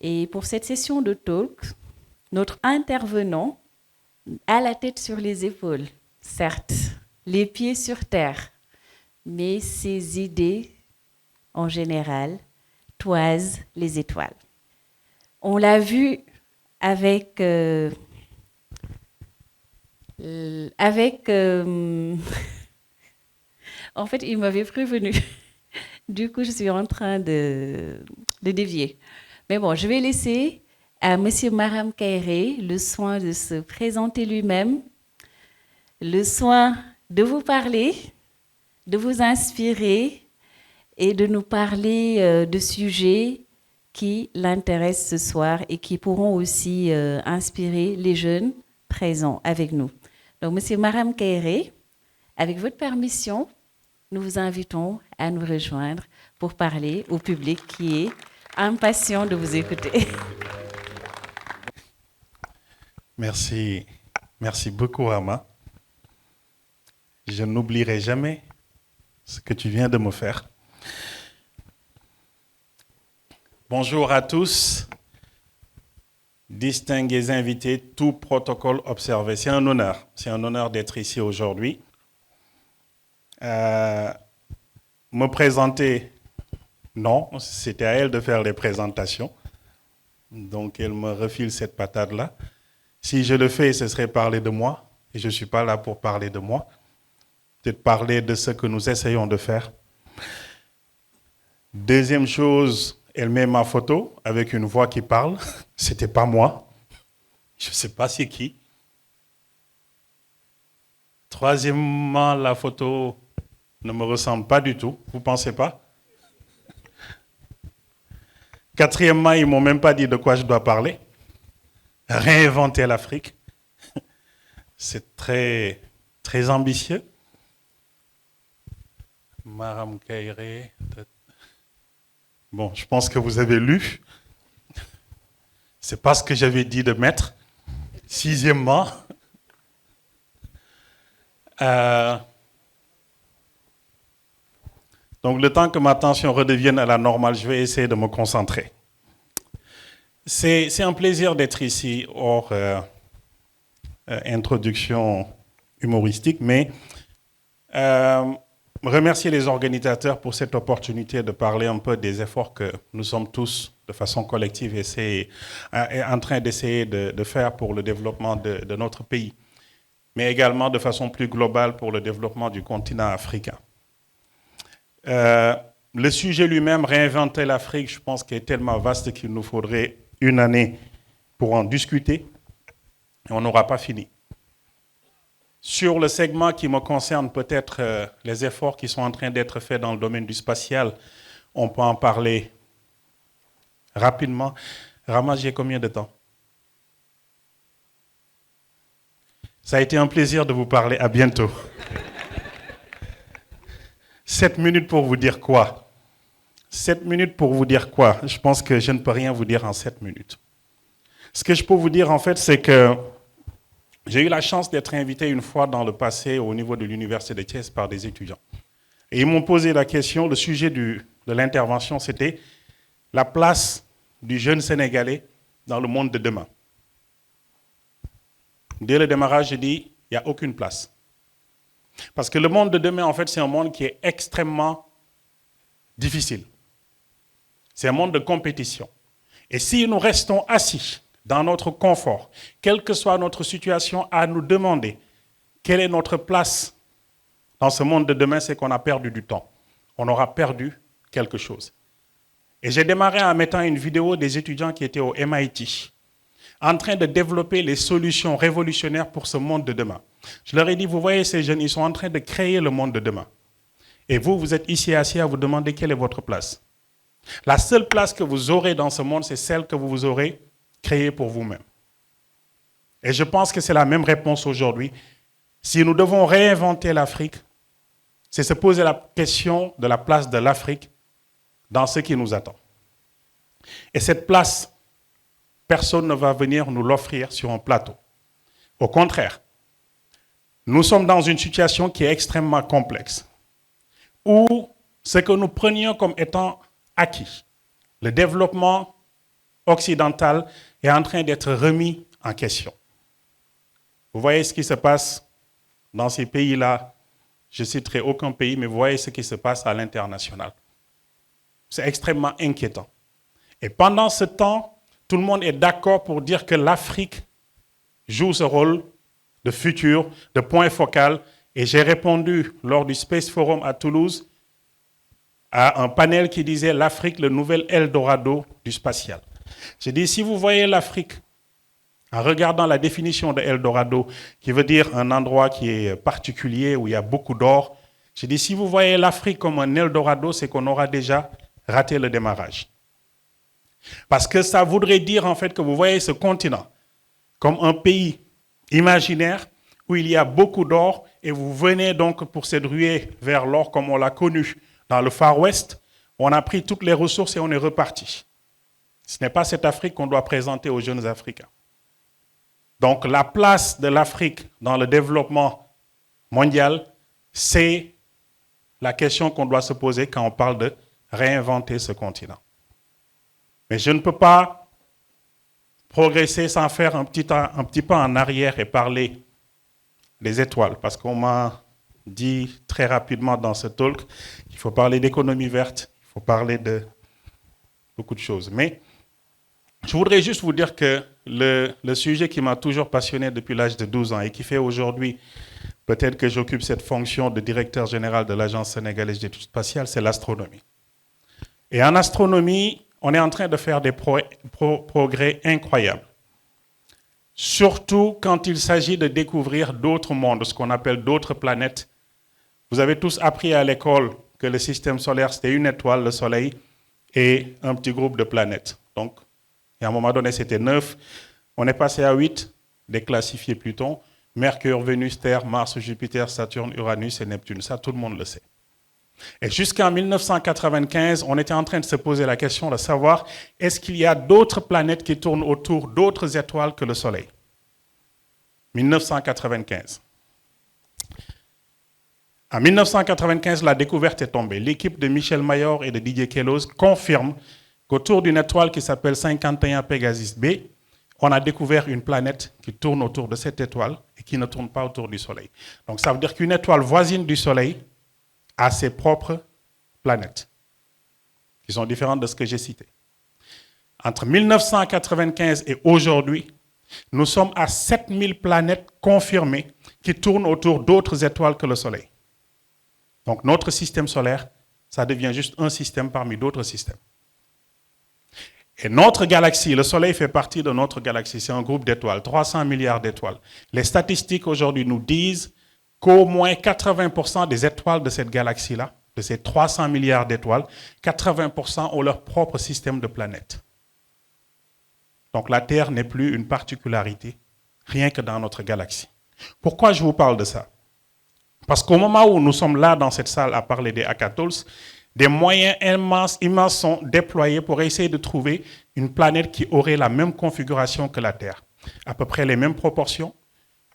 Et pour cette session de talk, notre intervenant a la tête sur les épaules, certes, les pieds sur terre, mais ses idées, en général, toisent les étoiles. On l'a vu avec en fait, il m'avait prévenu. Du coup, je suis en train de dévier. Mais bon, je vais laisser à Monsieur Maram Kairé le soin de se présenter lui-même, le soin de vous parler, de vous inspirer et de nous parler de sujets qui l'intéressent ce soir et qui pourront aussi inspirer les jeunes présents avec nous. Donc, Monsieur Maram Kairé, avec votre permission, nous vous invitons à nous rejoindre pour parler au public qui est impatient de vous écouter. Merci. Merci beaucoup, Rama. Je n'oublierai jamais ce que tu viens de me faire. Bonjour à tous, distingués invités, tout protocole observé. C'est un honneur d'être ici aujourd'hui. Me présenter, non, c'était à elle de faire les présentations. Donc elle me refile cette patate-là. Si je le fais, ce serait parler de moi. Et je ne suis pas là pour parler de moi. Peut-être parler de ce que nous essayons de faire. Deuxième chose, elle met ma photo avec une voix qui parle. C'était pas moi. Je ne sais pas c'est qui. Troisièmement, la photo ne me ressemble pas du tout. Vous ne pensez pas? Quatrièmement, ils ne m'ont même pas dit de quoi je dois parler. Réinventer l'Afrique. C'est très, très ambitieux. Maram Kairé. Bon, je pense que vous avez lu. C'est pas ce que j'avais dit de mettre. Sixièmement, donc le temps que ma tension redevienne à la normale, je vais essayer de me concentrer. C'est un plaisir d'être ici, hors introduction humoristique, mais remercier les organisateurs pour cette opportunité de parler un peu des efforts que nous sommes tous, de façon collective, en train d'essayer de faire pour le développement de notre pays, mais également de façon plus globale pour le développement du continent africain. Le sujet lui-même, réinventer l'Afrique, je pense qu'il est tellement vaste qu'il nous faudrait une année pour en discuter et on n'aura pas fini. Sur le segment qui me concerne, peut-être les efforts qui sont en train d'être faits dans le domaine du spatial, on peut en parler rapidement. Rama, j'ai combien de temps? Ça a été un plaisir de vous parler. À bientôt. 7 minutes pour vous dire quoi? 7 minutes pour vous dire quoi? Je pense que je ne peux rien vous dire en 7 minutes. Ce que je peux vous dire, en fait, c'est que j'ai eu la chance d'être invité une fois dans le passé au niveau de l'Université de Thiès par des étudiants. Et ils m'ont posé la question, le sujet de l'intervention, c'était la place du jeune Sénégalais dans le monde de demain. Dès le démarrage, j'ai dit, il n'y a aucune place. Parce que le monde de demain, en fait, c'est un monde qui est extrêmement difficile. C'est un monde de compétition. Et si nous restons assis dans notre confort, quelle que soit notre situation, à nous demander quelle est notre place dans ce monde de demain, c'est qu'on a perdu du temps. On aura perdu quelque chose. Et j'ai démarré en mettant une vidéo des étudiants qui étaient au MIT, en train de développer les solutions révolutionnaires pour ce monde de demain. Je leur ai dit, vous voyez ces jeunes, ils sont en train de créer le monde de demain. Et vous, vous êtes ici assis à vous demander quelle est votre place. La seule place que vous aurez dans ce monde, c'est celle que vous aurez créée pour vous-même. Et je pense que c'est la même réponse aujourd'hui. Si nous devons réinventer l'Afrique, c'est se poser la question de la place de l'Afrique dans ce qui nous attend. Et cette place, personne ne va venir nous l'offrir sur un plateau. Au contraire, nous sommes dans une situation qui est extrêmement complexe, où ce que nous prenions comme étant acquis, le développement occidental est en train d'être remis en question. Vous voyez ce qui se passe dans ces pays-là. Je ne citerai aucun pays, mais vous voyez ce qui se passe à l'international. C'est extrêmement inquiétant. Et pendant ce temps, tout le monde est d'accord pour dire que l'Afrique joue ce rôle de futur, de point focal. Et j'ai répondu lors du Space Forum à Toulouse à un panel qui disait l'Afrique, le nouvel Eldorado du spatial. J'ai dit, si vous voyez l'Afrique, en regardant la définition de Eldorado, qui veut dire un endroit qui est particulier, où il y a beaucoup d'or, j'ai dit, si vous voyez l'Afrique comme un Eldorado, c'est qu'on aura déjà raté le démarrage. Parce que ça voudrait dire en fait que vous voyez ce continent comme un pays imaginaire où il y a beaucoup d'or et vous venez donc pour cette ruée vers l'or comme on l'a connu dans le Far West. On a pris toutes les ressources et on est reparti. Ce n'est pas cette Afrique qu'on doit présenter aux jeunes Africains. Donc la place de l'Afrique dans le développement mondial, c'est la question qu'on doit se poser quand on parle de réinventer ce continent. Mais je ne peux pas progresser sans faire un petit pas en arrière et parler des étoiles, parce qu'on m'a dit très rapidement dans ce talk qu'il faut parler d'économie verte, il faut parler de beaucoup de choses. Mais je voudrais juste vous dire que le sujet qui m'a toujours passionné depuis l'âge de 12 ans et qui fait aujourd'hui peut-être que j'occupe cette fonction de directeur général de l'Agence sénégalaise d'études spatiales, c'est l'astronomie. Et en astronomie, on est en train de faire des progrès incroyables. Surtout quand il s'agit de découvrir d'autres mondes, ce qu'on appelle d'autres planètes. Vous avez tous appris à l'école que le système solaire, c'était une étoile, le Soleil, et un petit groupe de planètes. Donc, à un moment donné, c'était 9. On est passé à 8, déclassifié Pluton, Mercure, Vénus, Terre, Mars, Jupiter, Saturne, Uranus et Neptune. Ça, tout le monde le sait. Et jusqu'en 1995, on était en train de se poser la question de savoir est-ce qu'il y a d'autres planètes qui tournent autour d'autres étoiles que le Soleil. 1995. En 1995, la découverte est tombée. L'équipe de Michel Mayor et de Didier Queloz confirme qu'autour d'une étoile qui s'appelle 51 Pegasus B, on a découvert une planète qui tourne autour de cette étoile et qui ne tourne pas autour du Soleil. Donc ça veut dire qu'une étoile voisine du Soleil à ses propres planètes, qui sont différentes de ce que j'ai cité. Entre 1995 et aujourd'hui, nous sommes à 7000 planètes confirmées qui tournent autour d'autres étoiles que le Soleil. Donc notre système solaire, ça devient juste un système parmi d'autres systèmes. Et notre galaxie, le Soleil fait partie de notre galaxie, c'est un groupe d'étoiles, 300 milliards d'étoiles. Les statistiques aujourd'hui nous disent qu'au moins 80% des étoiles de cette galaxie-là, de ces 300 milliards d'étoiles, 80% ont leur propre système de planètes. Donc la Terre n'est plus une particularité, rien que dans notre galaxie. Pourquoi je vous parle de ça? Parce qu'au moment où nous sommes là dans cette salle à parler des Hackatools, des moyens immenses sont déployés pour essayer de trouver une planète qui aurait la même configuration que la Terre, à peu près les mêmes proportions,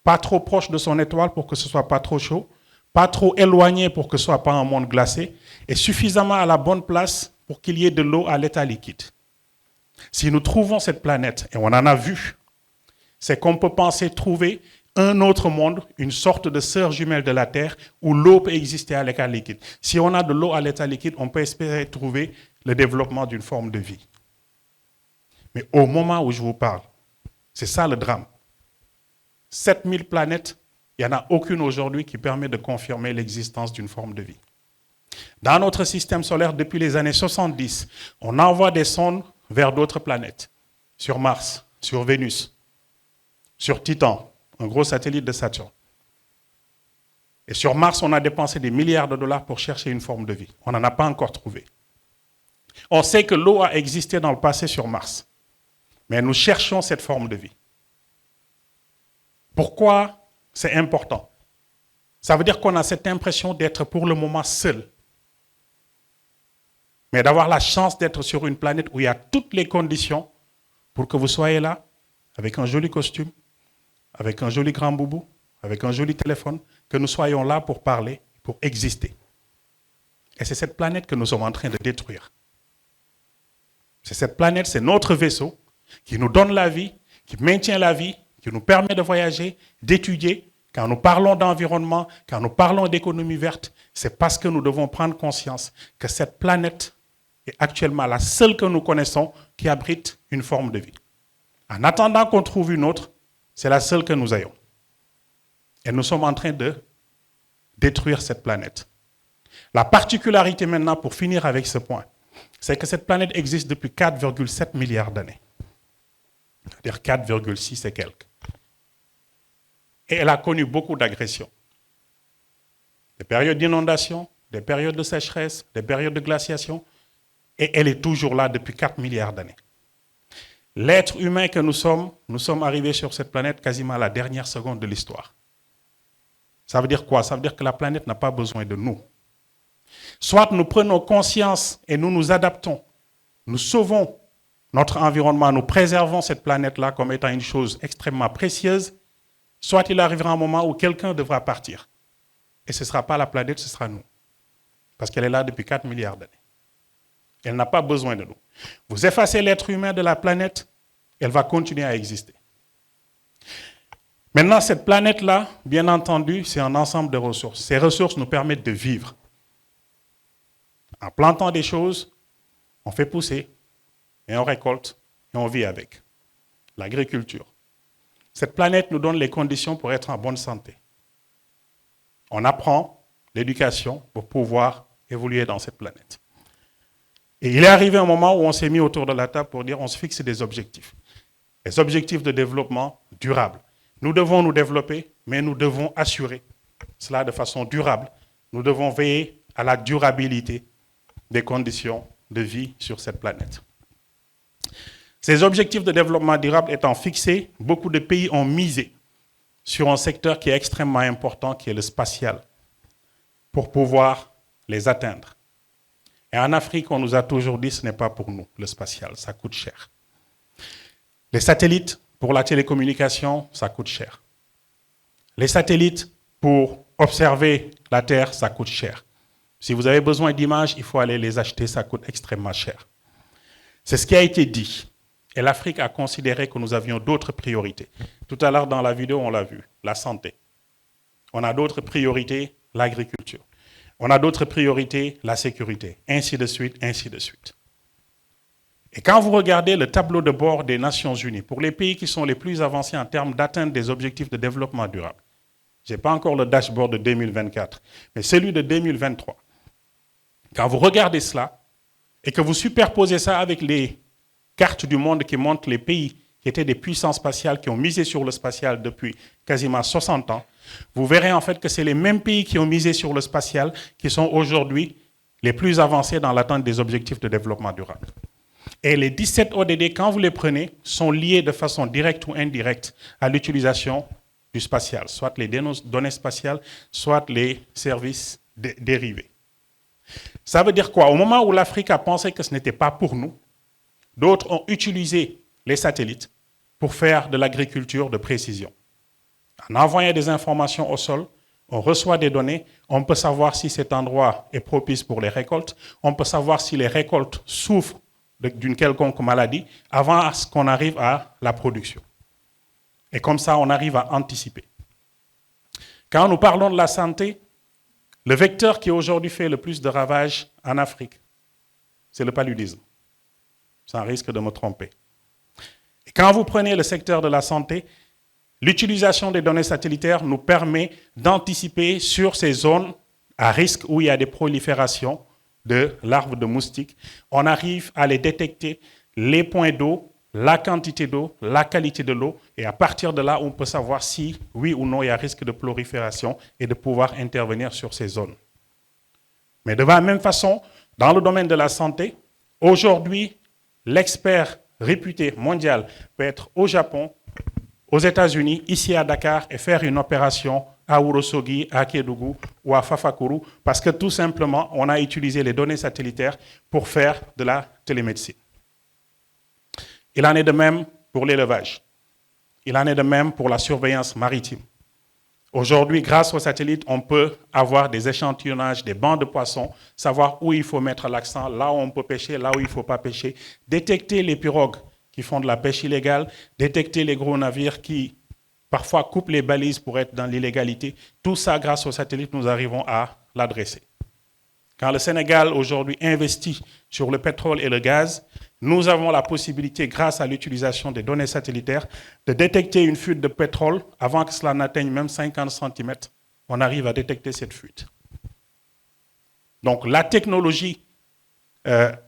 pas trop proche de son étoile pour que ce soit pas trop chaud, pas trop éloigné pour que ce soit pas un monde glacé, et suffisamment à la bonne place pour qu'il y ait de l'eau à l'état liquide. Si nous trouvons cette planète, et on en a vu, c'est qu'on peut penser trouver un autre monde, une sorte de sœur jumelle de la Terre, où l'eau peut exister à l'état liquide. Si on a de l'eau à l'état liquide, on peut espérer trouver le développement d'une forme de vie. Mais au moment où je vous parle, c'est ça le drame. 7000 planètes, il n'y en a aucune aujourd'hui qui permet de confirmer l'existence d'une forme de vie. Dans notre système solaire, depuis les années 70, on envoie des sondes vers d'autres planètes, sur Mars, sur Vénus, sur Titan, un gros satellite de Saturne. Et sur Mars, on a dépensé des milliards de dollars pour chercher une forme de vie. On n'en a pas encore trouvé. On sait que l'eau a existé dans le passé sur Mars, mais nous cherchons cette forme de vie. Pourquoi c'est important? Ça veut dire qu'on a cette impression d'être pour le moment seul. Mais d'avoir la chance d'être sur une planète où il y a toutes les conditions pour que vous soyez là, avec un joli costume, avec un joli grand boubou, avec un joli téléphone, que nous soyons là pour parler, pour exister. Et c'est cette planète que nous sommes en train de détruire. C'est cette planète, c'est notre vaisseau qui nous donne la vie, qui maintient la vie, qui nous permet de voyager, d'étudier. Quand nous parlons d'environnement, quand nous parlons d'économie verte, c'est parce que nous devons prendre conscience que cette planète est actuellement la seule que nous connaissons qui abrite une forme de vie. En attendant qu'on trouve une autre, c'est la seule que nous ayons. Et nous sommes en train de détruire cette planète. La particularité maintenant, pour finir avec ce point, c'est que cette planète existe depuis 4,7 milliards d'années. C'est-à-dire 4,6 et quelques. Et elle a connu beaucoup d'agressions. Des périodes d'inondation, des périodes de sécheresse, des périodes de glaciation. Et elle est toujours là depuis 4 milliards d'années. L'être humain que nous sommes arrivés sur cette planète quasiment à la dernière seconde de l'histoire. Ça veut dire quoi? Ça veut dire que la planète n'a pas besoin de nous. Soit nous prenons conscience et nous nous adaptons, nous sauvons notre environnement, nous préservons cette planète-là comme étant une chose extrêmement précieuse, soit il arrivera un moment où quelqu'un devra partir. Et ce ne sera pas la planète, ce sera nous. Parce qu'elle est là depuis 4 milliards d'années. Elle n'a pas besoin de nous. Vous effacez l'être humain de la planète, elle va continuer à exister. Maintenant, cette planète-là, bien entendu, c'est un ensemble de ressources. Ces ressources nous permettent de vivre. En plantant des choses, on fait pousser, et on récolte, et on vit avec. L'agriculture. Cette planète nous donne les conditions pour être en bonne santé. On apprend l'éducation pour pouvoir évoluer dans cette planète. Et il est arrivé un moment où on s'est mis autour de la table pour dire on se fixe des objectifs. Les objectifs de développement durable. Nous devons nous développer, mais nous devons assurer cela de façon durable. Nous devons veiller à la durabilité des conditions de vie sur cette planète. Ces objectifs de développement durable étant fixés, beaucoup de pays ont misé sur un secteur qui est extrêmement important, qui est le spatial, pour pouvoir les atteindre. Et en Afrique, on nous a toujours dit que ce n'est pas pour nous, le spatial, ça coûte cher. Les satellites pour la télécommunication, ça coûte cher. Les satellites pour observer la Terre, ça coûte cher. Si vous avez besoin d'images, il faut aller les acheter, ça coûte extrêmement cher. C'est ce qui a été dit. Et l'Afrique a considéré que nous avions d'autres priorités. Tout à l'heure dans la vidéo, on l'a vu, la santé. On a d'autres priorités, l'agriculture. On a d'autres priorités, la sécurité, ainsi de suite, ainsi de suite. Et quand vous regardez le tableau de bord des Nations Unies, pour les pays qui sont les plus avancés en termes d'atteinte des objectifs de développement durable, je n'ai pas encore le dashboard de 2024, mais celui de 2023. Quand vous regardez cela, et que vous superposez ça avec les cartes du monde qui montrent les pays qui étaient des puissances spatiales, qui ont misé sur le spatial depuis quasiment 60 ans, vous verrez en fait que c'est les mêmes pays qui ont misé sur le spatial qui sont aujourd'hui les plus avancés dans l'atteinte des objectifs de développement durable. Et les 17 ODD, quand vous les prenez, sont liés de façon directe ou indirecte à l'utilisation du spatial, soit les données spatiales, soit les services dérivés. Ça veut dire quoi? Au moment où l'Afrique a pensé que ce n'était pas pour nous, d'autres ont utilisé les satellites pour faire de l'agriculture de précision. En envoyant des informations au sol, on reçoit des données, on peut savoir si cet endroit est propice pour les récoltes, on peut savoir si les récoltes souffrent d'une quelconque maladie avant qu'on arrive à la production. Et comme ça, on arrive à anticiper. Quand nous parlons de la santé, le vecteur qui aujourd'hui fait le plus de ravages en Afrique, c'est le paludisme. Sans risque de me tromper. Et quand vous prenez le secteur de la santé, l'utilisation des données satellitaires nous permet d'anticiper sur ces zones à risque où il y a des proliférations de larves de moustiques. On arrive à les détecter, les points d'eau, la quantité d'eau, la qualité de l'eau, et à partir de là, on peut savoir si, oui ou non, il y a risque de prolifération et de pouvoir intervenir sur ces zones. Mais de la même façon, dans le domaine de la santé, aujourd'hui, l'expert réputé mondial peut être au Japon, aux États-Unis, ici à Dakar, et faire une opération à Ourossogui, à Kédougou ou à Fafakuru, parce que tout simplement, on a utilisé les données satellitaires pour faire de la télémédecine. Il en est de même pour l'élevage. Il en est de même pour la surveillance maritime. Aujourd'hui, grâce aux satellites, on peut avoir des échantillonnages, des bancs de poissons, savoir où il faut mettre l'accent, là où on peut pêcher, là où il ne faut pas pêcher, détecter les pirogues qui font de la pêche illégale, détecter les gros navires qui parfois coupent les balises pour être dans l'illégalité. Tout ça, grâce aux satellites, nous arrivons à l'adresser. Quand le Sénégal aujourd'hui investit sur le pétrole et le gaz, nous avons la possibilité, grâce à l'utilisation des données satellitaires, de détecter une fuite de pétrole avant que cela n'atteigne même 50 cm. On arrive à détecter cette fuite. Donc la technologie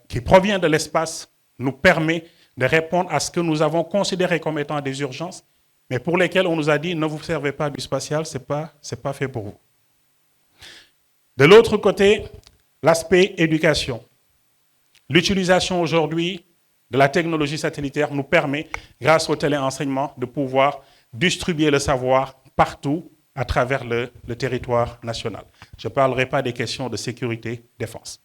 qui provient de l'espace nous permet de répondre à ce que nous avons considéré comme étant des urgences, mais pour lesquelles on nous a dit ne vous servez pas du spatial, ce n'est pas fait pour vous. De l'autre côté, l'aspect éducation. L'utilisation aujourd'hui de la technologie satellitaire nous permet, grâce au téléenseignement, de pouvoir distribuer le savoir partout à travers le territoire national. Je ne parlerai pas des questions de sécurité, défense.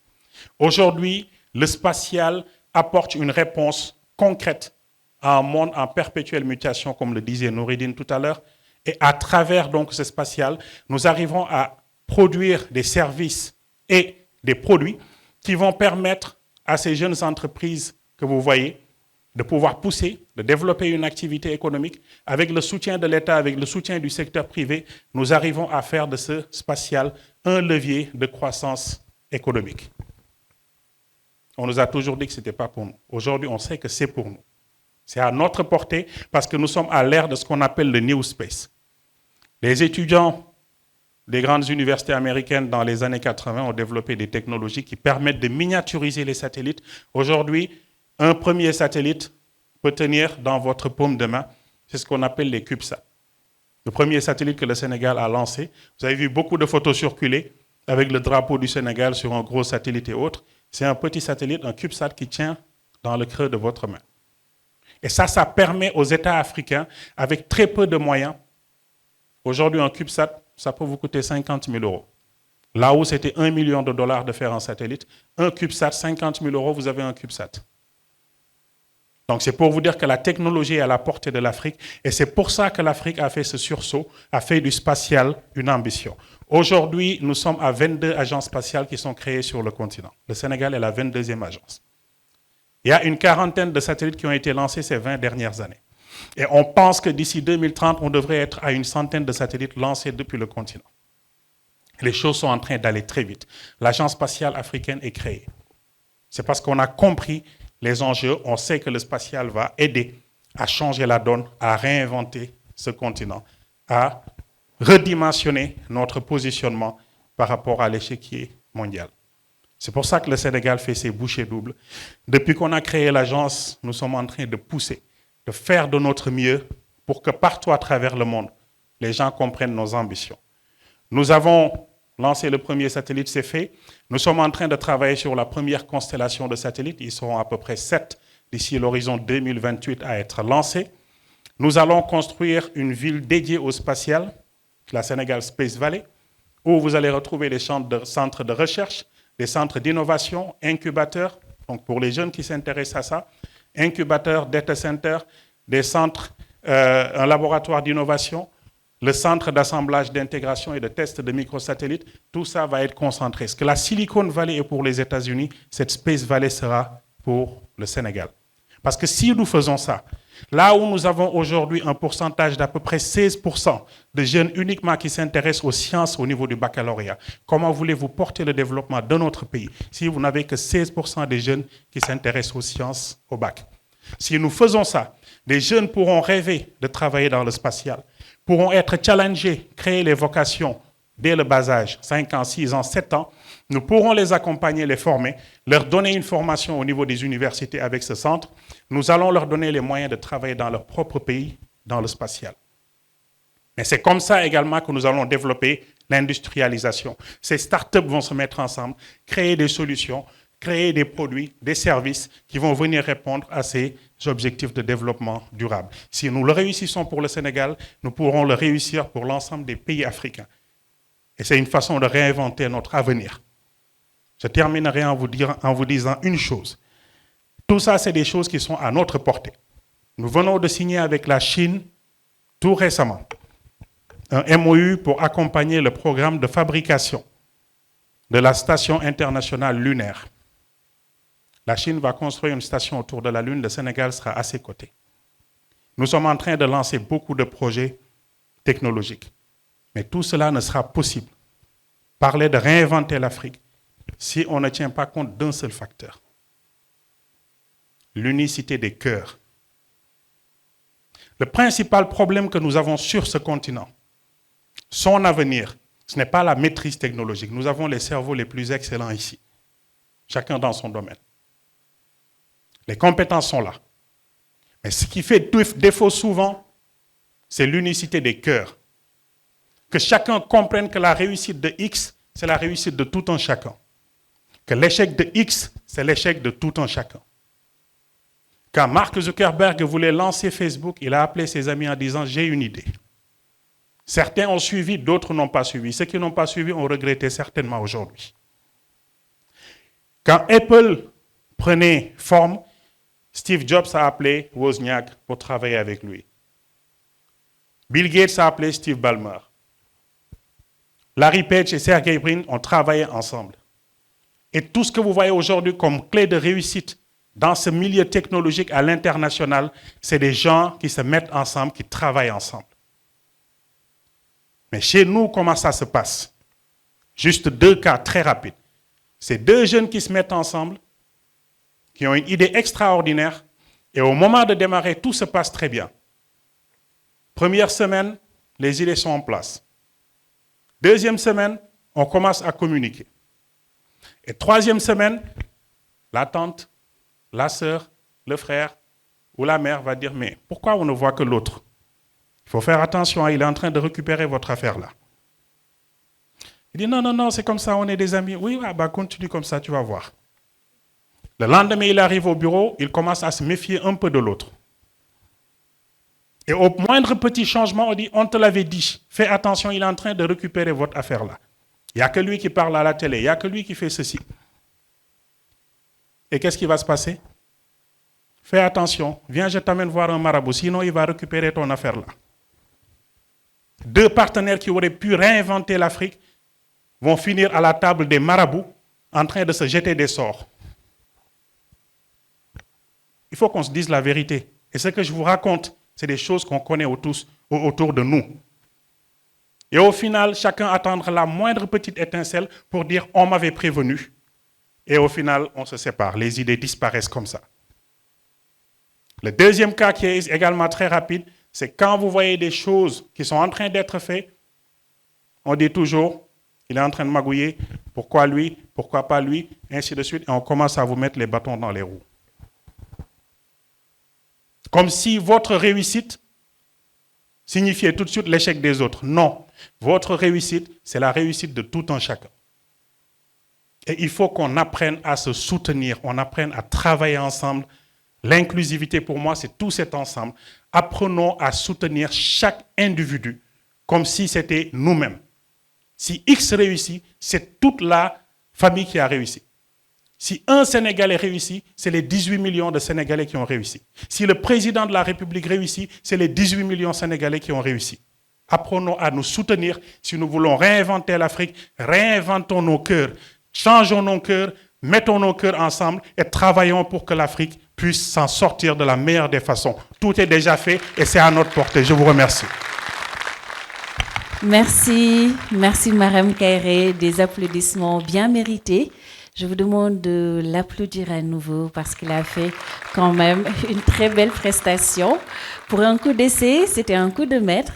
Aujourd'hui, le spatial apporte une réponse concrète à un monde en perpétuelle mutation, comme le disait Noureddine tout à l'heure, et à travers donc ce spatial, nous arrivons à produire des services et des produits qui vont permettre à ces jeunes entreprises que vous voyez de pouvoir pousser, de développer une activité économique. Avec le soutien de l'État, avec le soutien du secteur privé, nous arrivons à faire de ce spatial un levier de croissance économique. On nous a toujours dit que ce n'était pas pour nous. Aujourd'hui, on sait que c'est pour nous. C'est à notre portée parce que nous sommes à l'ère de ce qu'on appelle le New Space. Les étudiants des grandes universités américaines dans les années 80 ont développé des technologies qui permettent de miniaturiser les satellites. Aujourd'hui, un premier satellite peut tenir dans votre paume de main. C'est ce qu'on appelle les CubeSats. Le premier satellite que le Sénégal a lancé. Vous avez vu beaucoup de photos circuler avec le drapeau du Sénégal sur un gros satellite et autres. C'est un petit satellite, un CubeSat qui tient dans le creux de votre main. Et ça permet aux États africains, avec très peu de moyens, aujourd'hui un CubeSat, ça peut vous coûter 50 000 €. Là où c'était 1 million de dollars de faire un satellite, un CubeSat, 50 000 €, vous avez un CubeSat. Donc c'est pour vous dire que la technologie est à la portée de l'Afrique et c'est pour ça que l'Afrique a fait ce sursaut, a fait du spatial une ambition. Aujourd'hui, nous sommes à 22 agences spatiales qui sont créées sur le continent. Le Sénégal est la 22e agence. Il y a une quarantaine de satellites qui ont été lancés ces 20 dernières années. Et on pense que d'ici 2030, on devrait être à une centaine de satellites lancés depuis le continent. Les choses sont en train d'aller très vite. L'Agence spatiale africaine est créée. C'est parce qu'on a compris les enjeux, on sait que le spatial va aider à changer la donne, à réinventer ce continent, à redimensionner notre positionnement par rapport à l'échiquier mondial. C'est pour ça que le Sénégal fait ses bouchées doubles. Depuis qu'on a créé l'agence, nous sommes en train de pousser, de faire de notre mieux pour que partout à travers le monde, les gens comprennent nos ambitions. Nous avons lancé le premier satellite, c'est fait. Nous sommes en train de travailler sur la première constellation de satellites. Ils seront à peu près 7 d'ici l'horizon 2028 à être lancés. Nous allons construire une ville dédiée au spatial, la Sénégal Space Valley, où vous allez retrouver les centres de recherche, des centres d'innovation, incubateurs, donc pour les jeunes qui s'intéressent à ça, incubateurs, data centers, des centres, un laboratoire d'innovation, le centre d'assemblage, d'intégration et de test de microsatellites, tout ça va être concentré. Ce que la Silicon Valley est pour les États-Unis, cette Space Valley sera pour le Sénégal. Parce que si nous faisons ça, là où nous avons aujourd'hui un pourcentage d'à peu près 16% de jeunes uniquement qui s'intéressent aux sciences au niveau du baccalauréat, comment voulez-vous porter le développement de notre pays si vous n'avez que 16% des jeunes qui s'intéressent aux sciences au bac? Si nous faisons ça, les jeunes pourront rêver de travailler dans le spatial, pourront être challengés, créer les vocations dès le bas âge, 5 ans, 6 ans, 7 ans. Nous pourrons les accompagner, les former, leur donner une formation au niveau des universités avec ce centre. Nous allons leur donner les moyens de travailler dans leur propre pays, dans le spatial. Mais c'est comme ça également que nous allons développer l'industrialisation. Ces startups vont se mettre ensemble, créer des solutions, créer des produits, des services qui vont venir répondre à ces objectifs de développement durable. Si nous le réussissons pour le Sénégal, nous pourrons le réussir pour l'ensemble des pays africains. Et c'est une façon de réinventer notre avenir. Je terminerai en vous disant une chose. Tout ça, c'est des choses qui sont à notre portée. Nous venons de signer avec la Chine, tout récemment, un MOU pour accompagner le programme de fabrication de la station internationale lunaire. La Chine va construire une station autour de la Lune, le Sénégal sera à ses côtés. Nous sommes en train de lancer beaucoup de projets technologiques. Mais tout cela ne sera possible. Parler de réinventer l'Afrique si on ne tient pas compte d'un seul facteur. L'unicité des cœurs. Le principal problème que nous avons sur ce continent, son avenir, ce n'est pas la maîtrise technologique. Nous avons les cerveaux les plus excellents ici, chacun dans son domaine. Les compétences sont là. Mais ce qui fait défaut souvent, c'est l'unicité des cœurs. Que chacun comprenne que la réussite de X, c'est la réussite de tout un chacun. Que l'échec de X, c'est l'échec de tout un chacun. Quand Mark Zuckerberg voulait lancer Facebook, il a appelé ses amis en disant « J'ai une idée ». Certains ont suivi, d'autres n'ont pas suivi. Ceux qui n'ont pas suivi ont regretté certainement aujourd'hui. Quand Apple prenait forme, Steve Jobs a appelé Wozniak pour travailler avec lui. Bill Gates a appelé Steve Ballmer. Larry Page et Sergey Brin ont travaillé ensemble. Et tout ce que vous voyez aujourd'hui comme clé de réussite dans ce milieu technologique à l'international, c'est des gens qui se mettent ensemble, qui travaillent ensemble. Mais chez nous, comment ça se passe? Juste 2 cas très rapides. C'est 2 jeunes qui se mettent ensemble, qui ont une idée extraordinaire, et au moment de démarrer, tout se passe très bien. Première semaine, les idées sont en place. Deuxième semaine, on commence à communiquer. Et troisième semaine, la tante, la sœur, le frère ou la mère va dire « Mais pourquoi on ne voit que l'autre? Il faut faire attention, il est en train de récupérer votre affaire là. » Il dit « Non, c'est comme ça, on est des amis. » Oui, continue comme ça, tu vas voir. Le lendemain, il arrive au bureau, il commence à se méfier un peu de l'autre. Et au moindre petit changement, on dit, on te l'avait dit, fais attention, il est en train de récupérer votre affaire là. Il n'y a que lui qui parle à la télé, il n'y a que lui qui fait ceci. Et qu'est-ce qui va se passer? Fais attention, viens, je t'amène voir un marabout, sinon il va récupérer ton affaire là. 2 partenaires qui auraient pu réinventer l'Afrique vont finir à la table des marabouts en train de se jeter des sorts. Il faut qu'on se dise la vérité. Et ce que je vous raconte, c'est des choses qu'on connaît autour de nous. Et au final, chacun attendra la moindre petite étincelle pour dire « on m'avait prévenu ». Et au final, on se sépare. Les idées disparaissent comme ça. Le deuxième cas qui est également très rapide, c'est quand vous voyez des choses qui sont en train d'être faites, on dit toujours « il est en train de magouiller, pourquoi lui, pourquoi pas lui ?» ainsi de suite, et on commence à vous mettre les bâtons dans les roues. Comme si votre réussite signifiait tout de suite l'échec des autres. Non, votre réussite, c'est la réussite de tout un chacun. Et il faut qu'on apprenne à se soutenir, on apprenne à travailler ensemble. L'inclusivité, pour moi, c'est tout cet ensemble. Apprenons à soutenir chaque individu comme si c'était nous-mêmes. Si X réussit, c'est toute la famille qui a réussi. Si un Sénégalais réussit, c'est les 18 millions de Sénégalais qui ont réussi. Si le président de la République réussit, c'est les 18 millions de Sénégalais qui ont réussi. Apprenons à nous soutenir. Si nous voulons réinventer l'Afrique, réinventons nos cœurs. Changeons nos cœurs, mettons nos cœurs ensemble et travaillons pour que l'Afrique puisse s'en sortir de la meilleure des façons. Tout est déjà fait et c'est à notre portée. Je vous remercie. Merci Mariam Kairé, des applaudissements bien mérités. Je vous demande de l'applaudir à nouveau parce qu'il a fait quand même une très belle prestation. Pour un coup d'essai, c'était un coup de maître.